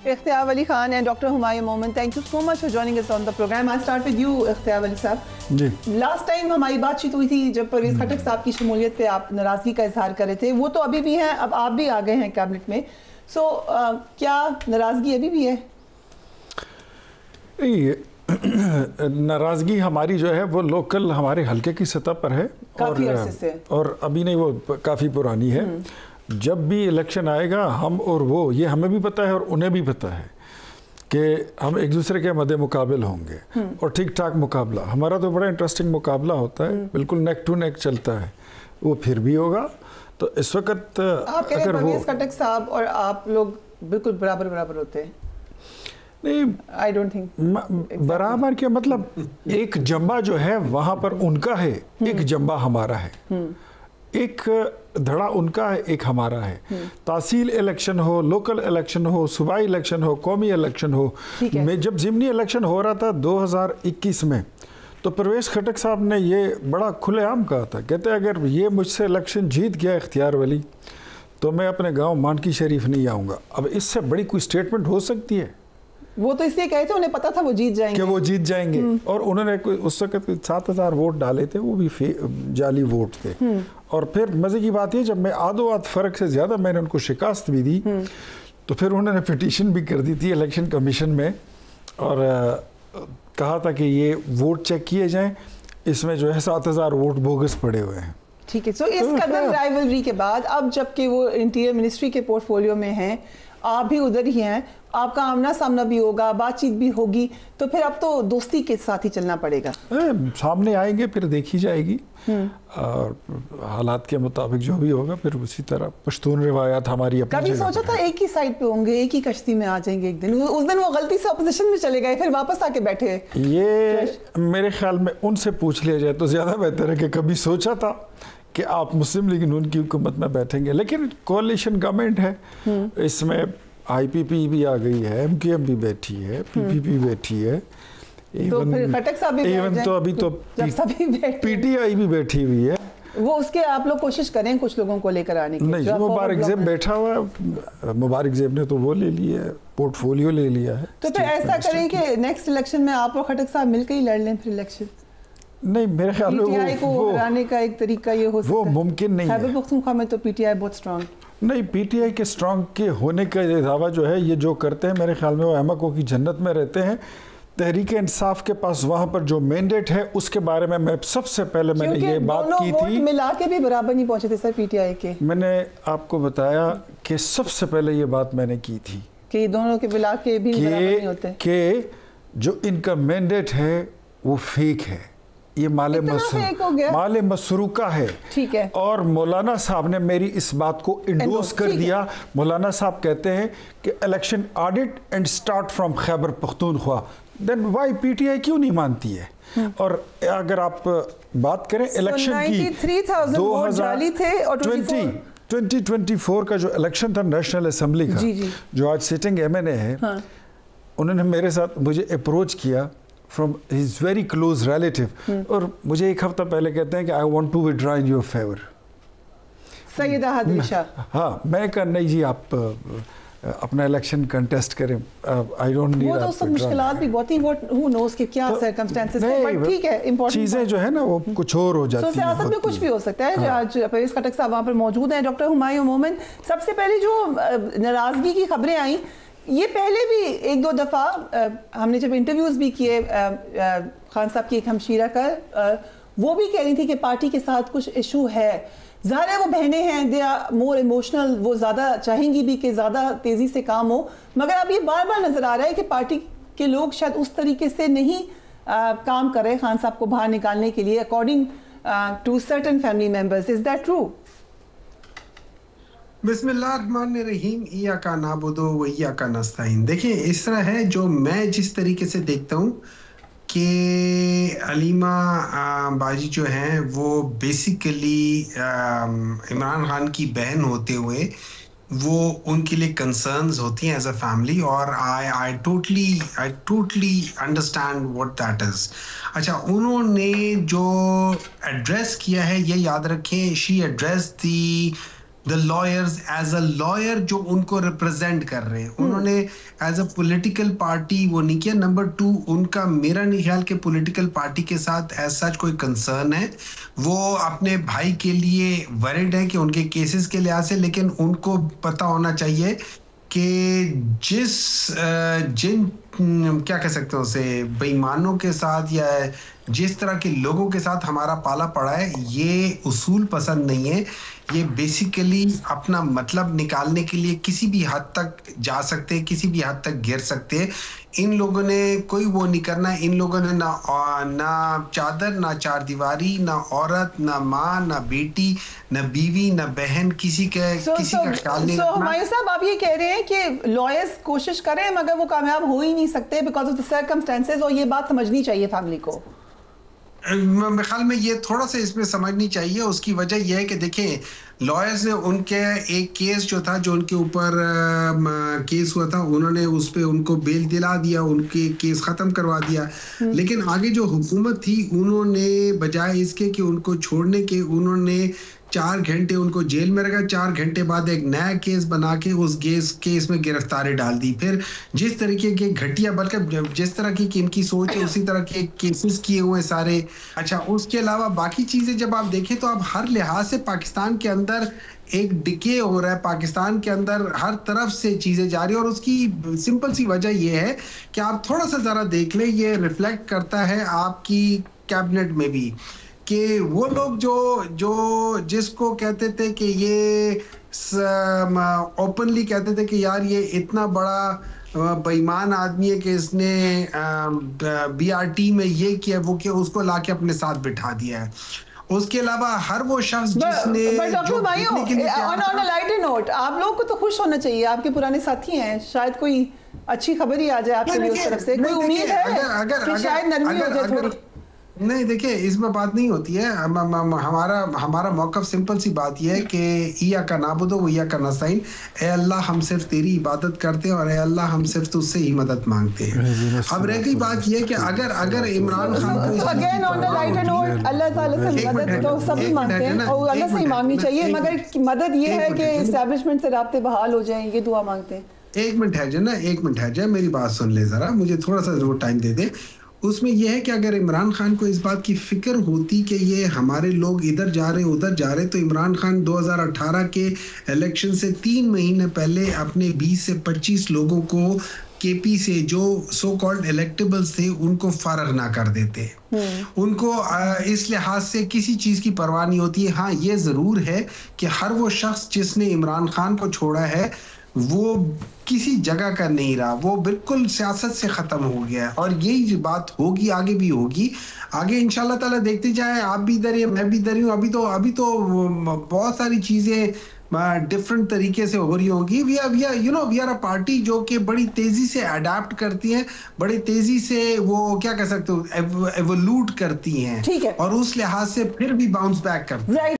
Ikhtiar Wali Khan and Dr. Humayun Momin, thank you so much for joining us on the program. I'll start with you, Ikhtiar Wali साहब. जी. Last time हमारी बातचीत हुई थी जब परवेज़ खटक साहब की शमूलियत पे आप नाराज़गी का इजहार कर रहे थे. वो तो अभी भी हैं, अब आप भी आ गए हैं कैबिनेट में. So क्या नाराज़गी अभी भी है? नाराज़गी हमारी जो है वो लोकल हमारे हल्के की सतह पर है और अभी नहीं, वो काफ़ी पुरानी है. जब भी इलेक्शन आएगा हम और वो, ये हमें भी पता है और उन्हें भी पता है कि हम एक दूसरे के मद्दे मुकाबिल होंगे और ठीक ठाक मुकाबला. हमारा तो बड़ा इंटरेस्टिंग मुकाबला होता है, बिल्कुल नेक टू नेक चलता है. वो फिर भी होगा. तो इस वक्त आप कह रहे हैं परवेज़ खटक साहब और आप लोग बिल्कुल बराबर बराबर होते हैं. नहीं, आई डोंट थिंक बराबर क्या मतलब, एक जंबा जो है वहाँ पर उनका है, एक जंबा हमारा है. एक धड़ा उनका है, एक हमारा है. तहसील इलेक्शन हो, लोकल इलेक्शन हो, सूबाई इलेक्शन हो, कौमी इलेक्शन हो. मैं जब ज़िमनी इलेक्शन हो रहा था 2021 में, तो परवेज़ खटक साहब ने ये बड़ा खुलेआम कहा था. कहते अगर ये मुझसे इलेक्शन जीत गया इख्तियार वली तो मैं अपने गांव मानकी शरीफ नहीं आऊँगा. अब इससे बड़ी कोई स्टेटमेंट हो सकती है? वो तो इसलिए कहे थे, उन्हें पता था वो जीत जाएंगे, कि वो जीत जाएंगे. और उन्होंने उस वक्त 7,000 वोट डाले थे, वो भी जाली वोट थे. और फिर मज़े की बात है, जब मैं आधो आध फ़र्क से ज़्यादा मैंने उनको शिकस्त भी दी, तो फिर उन्होंने पिटीशन भी कर दी थी इलेक्शन कमीशन में और कहा था कि ये वोट चेक किए जाएं, इसमें जो है 7,000 वोट बोगस पड़े हुए हैं. ठीक है. सो इस कदर राइवलरी के बाद अब जबकि वो इंटीरियर मिनिस्ट्री के पोर्टफोलियो में हैं, आप भी उधर ही हैं, आपका आमना सामना भी होगा, बातचीत भी होगी, तो फिर अब तो दोस्ती के साथ ही चलना पड़ेगा. सामने आएंगे फिर देखी जाएगी और हालात के मुताबिक जो भी होगा फिर उसी तरह. पश्तून रिवायात हमारी अपनी. कभी सोचा था एक ही साइड पे होंगे, एक ही कश्ती में आ जाएंगे एक दिन? उस दिन वो गलती से अपोजिशन में चले गए, फिर वापस आके बैठे. ये मेरे ख्याल में उनसे पूछ लिया जाए तो ज़्यादा बेहतर है कि कभी सोचा था कि आप मुस्लिम लीग नून की हुकूमत में बैठेंगे. लेकिन कोalition गवर्नमेंट है, इसमें IPP भी आ गई है, MKM भी बैठी है, PPP बैठी है, तो फिर खटक साहब भी इवन तो अभी तो PTI भी बैठी हुई है. वो उसके आप लोग कोशिश करें कुछ लोगों को लेकर आने की. नहीं, मुबारक ज़ेब बैठा हुआ है, मुबारक ज़ेब ने तो वो ले लिया है, पोर्टफोलियो ले लिया है. तो फिर ऐसा करें कि नेक्स्ट इलेक्शन में आप और खटक साहब मिलकर ही लड़ लें फिर इलेक्शन. नहीं, मेरे ख्याल में PTI को हराने का एक तरीका ये हो सकता है. वो मुमकिन नहीं है. खैबर पख्तूनख्वा में तो PTI बहुत स्ट्रांग. नहीं, PTI के स्ट्रांग के होने का दावा जो है, ये जो करते हैं मेरे ख्याल में वो अहमकों की जन्नत में रहते हैं. तहरीक इंसाफ के पास वहाँ पर जो मैंडेट है उसके बारे में मैं सबसे पहले मैंने ये बात की थी. मिला के भी बराबर नहीं पहुँचे थे सर PTI के. मैंने आपको बताया कि सबसे पहले ये बात मैंने की थी कि दोनों के मिला के भी बराबर नहीं होते, कि जो इनका मैंडेट है वो फेक है. ये माले मसरूका है. ठीक है. और मौलाना साहब ने मेरी इस बात को इंडोर्स कर दिया. मौलाना साहब कहते हैं कि election audit and start from Khyber Pakhtunkhwa. Then why PTI क्यों नहीं मानती है? और अगर आप बात करें इलेक्शन की, 2024 का जो इलेक्शन था नेशनल असेंबली का, जो आज सिटिंग MNA है, उन्होंने मेरे साथ मुझे अप्रोच किया from his very close relative, और मुझे एक हफ्ता पहले कहते हैं कि I want to withdraw in your favour. Syed Hadi Shah. हाँ, मैं कहा नहीं जी, आप अपना इलेक्शन कंटेस्ट करें. I don't need. वो तो सब मुश्किलात भी बहुत ही, हु नोस कि क्या सर्कमस्टेंसेस है, बट ठीक है, इंपॉर्टेंट चीजें जो है ना वो कुछ और हो जाती हैं. तो सियासत में कुछ भी हो सकता है. आज परवेज़ खटक साहब वहाँ पर मौजूद हैं. डॉक्टर हुमायूं मोमिन, सबसे पहले जो नाराज़गी की खबरें आई, ये पहले भी एक दो दफ़ा हमने जब इंटरव्यूज़ भी किए, खान साहब की एक हमशीरा का, वो भी कह रही थी कि पार्टी के साथ कुछ इशू है. ज़ाहिर है वो बहनें हैं, दे आर मोर इमोशनल, वो ज़्यादा चाहेंगी भी कि ज़्यादा तेज़ी से काम हो. मगर अब ये बार बार नज़र आ रहा है कि पार्टी के लोग शायद उस तरीके से नहीं काम कर रहे खान साहब को बाहर निकालने के लिए, according to certain family members. Is that true? बिस्मिल्लाहिर्रहमानिर्रहीम, इय्याका नअबुदु व इय्याका नस्तईन. देखिए, इस तरह है, जो मैं जिस तरीके से देखता हूँ कि अलीमा बाजी जो हैं वो बेसिकली इमरान खान की बहन होते हुए वो उनके लिए कंसर्न्स होती हैं एज अ फैमिली. और I totally understand what that is. अच्छा, उन्होंने जो एड्रेस किया है, ये याद रखें, शी एड्रेस दी the lawyers as a lawyer जो उनको रिप्रेजेंट कर रहे हैं, उन्होंने एज अ पॉलिटिकल पार्टी वो नहीं किया। नंबर 2, उनका मेरा नहीं ख्याल कि पॉलिटिकल पार्टी के साथ एज सच कोई कंसर्न है। वो अपने भाई के लिए वरिड है कि उनके केसेस के लिहाज से, लेकिन उनको पता होना चाहिए कि जिन क्या कह सकते हैं उसे, बेईमानों के साथ या जिस तरह के लोगों के साथ हमारा पाला पड़ा है, ये उसूल पसंद नहीं है। ये बेसिकली अपना मतलब निकालने के लिए किसी भी हद तक जा सकते हैं, किसी भी हद तक गिर सकते हैं। इन लोगों ने कोई वो नहीं करना। इन लोगों ने ना चादर, ना चार दीवारी, ना औरत, ना माँ, ना बेटी, ना बीवी, ना बहन, किसी का ख्याल नहीं रखना। हुमायूं साहब, आप ये कह रहे हैं कि लॉयर्स कोशिश करें मगर वो कामयाब हो ही नहीं सकते बिकॉज ऑफ द सर्कमस्टेंसेस, और ये बात समझनी चाहिए फैमिली को। मेरे ख्याल में ये थोड़ा सा इसमें समझनी चाहिए। उसकी वजह यह है कि देखें, लॉयर्स ने उनके एक केस जो था, जो उनके ऊपर केस हुआ था, उन्होंने उस पे उनको बेल दिला दिया, उनके केस खत्म करवा दिया। लेकिन आगे जो हुकूमत थी, उन्होंने बजाय इसके कि उनको छोड़ने के, उन्होंने 4 घंटे उनको जेल में रखा। 4 घंटे बाद एक नया केस बना के उस केस में गिरफ्तारी डाल दी। फिर जिस तरीके के घटिया, बल्कि जिस तरह की इनकी सोच है, उसी तरह के केसेस किए हुए सारे। अच्छा, उसके अलावा बाकी चीजें जब आप देखें तो आप हर लिहाज से पाकिस्तान के अंदर एक डिके हो रहा है। पाकिस्तान के अंदर हर तरफ से चीजें जा रही है, और उसकी सिंपल सी वजह यह है कि आप थोड़ा सा जरा देख लें, ये रिफ्लेक्ट करता है आपकी कैबिनेट में भी, कि वो लोग जो जिसको कहते थे कि ये ओपनली कहते थे कि यार ये इतना बड़ा बेईमान आदमी है कि इसने BRT में ये किया वो किया, उसको लाके अपने साथ बिठा दिया है। उसके अलावा हर वो शख्स जिसने ऑन अ लाइटर नोट, आप लोग को तो खुश होना चाहिए, आपके पुराने साथी हैं, शायद कोई अच्छी खबर ही आ जाए आपके लिए उस तरफ से। कोई उम्मीद है कि शायद नरमी हो जाए थोड़ी? नहीं, देखिए, इसमें बात नहीं होती है। हमारा मौक़िफ़ सिंपल सी बात यह है कि इय्याका नाबुदु व इय्याका नस्तईन, ए अल्लाह हम सिर्फ तेरी इबादत करते हैं और ए अल्लाह हम सिर्फ तुझसे ही मदद मांगते हैं। अब रह गई बात यह कि अगर Imran Khan again on the lighter note, Allah ताला से मदद तो सभी मांगते हैं और अल्लाह से ही मांगनी चाहिए, मगर मदद ये है कि एस्टैब्लिशमेंट से राब्ते बहाल हो जाएं, ये दुआ मांगते हैं। एक मिनट है जाए, मेरी बात सुन ले जरा, मुझे थोड़ा सा जरूर टाइम दे दे। उसमें यह है कि अगर इमरान खान को इस बात की फिक्र होती कि ये हमारे लोग इधर जा रहे उधर जा रहे, तो इमरान खान 2018 के इलेक्शन से 3 महीने पहले अपने 20 से 25 लोगों को KP से, जो सो कॉल्ड इलेक्टेबल्स थे, उनको फारग ना कर देते। उनको इस लिहाज से किसी चीज़ की परवाह नहीं होती है। हाँ, ये ज़रूर है कि हर वो शख्स जिसने इमरान खान को छोड़ा है वो किसी जगह का नहीं रहा, वो बिल्कुल सियासत से ख़त्म हो गया है। और यही बात होगी, आगे भी होगी। आगे इंशाल्लाह ताला देखते जाए, आप भी इधर हैं, मैं भी इधर हूँ। अभी तो बहुत सारी चीज़ें डिफरेंट तरीके से हो रही होंगी। वी आर अ पार्टी जो कि बड़ी तेज़ी से अडेप्ट करती है, बड़ी तेज़ी से वो क्या कह सकते हो, एवोल्यूट करती हैं, और उस लिहाज से फिर भी बाउंस बैक करती है।